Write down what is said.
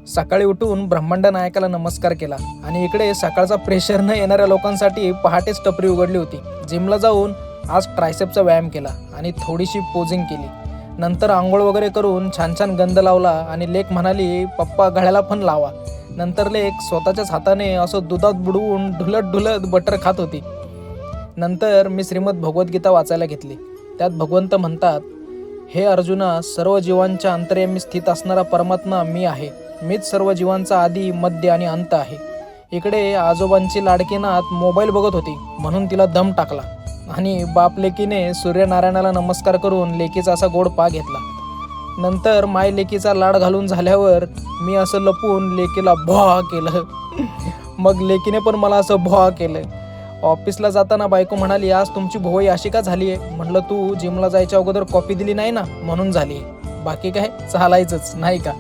सकाळी उठून ब्रह्मांड नायकाला नमस्कार केला आणि इकडे सकाळचा प्रेशर न येणाऱ्या लोकांसाठी पहाटेच टपरी उघडली होती. जिमला जाऊन आज ट्रायसेपचा व्यायाम केला आणि थोडीशी पोजिंग केली. नंतर आंघोळ वगैरे करून छान छान गंध लावला आणि लेक म्हणाली पप्पा गळ्याला पण लावा. नंतर लेक स्वतःच्याच हाताने असं दुधात बुडवून ढुलत ढुलत बटर खात होती. नंतर मी श्रीमद भगवद्गीता वाचायला घेतली. त्यात भगवंत म्हणतात, हे अर्जुना, सर्व जीवांच्या अंतर्यामी स्थित असणारा परमात्मा मी आहे. मीच सर्व जीवांचा आदी मध्य आणि अंत आहे. इकडे आजोबांची लाडकी नात मोबाईल बघत होती म्हणून तिला दम टाकला आणि बाप लेकीने सूर्यनारायणाला नमस्कार करून लेकीचा असा गोड पा घेतला. नंतर माय लेकीचा लाड घालून झाल्यावर मी असं लपून लेकीला भॉ केलं. मग लेकीने पण मला असं भॉ केलं. ऑफिसला जाताना बायको म्हणाली, आज तुमची भोवई अशी का झाली आहे? म्हटलं तू जिमला जायच्या अगोदर कॉपी दिली नाही ना म्हणून झाली आहे. बाकी काय चालायचंच नाही का.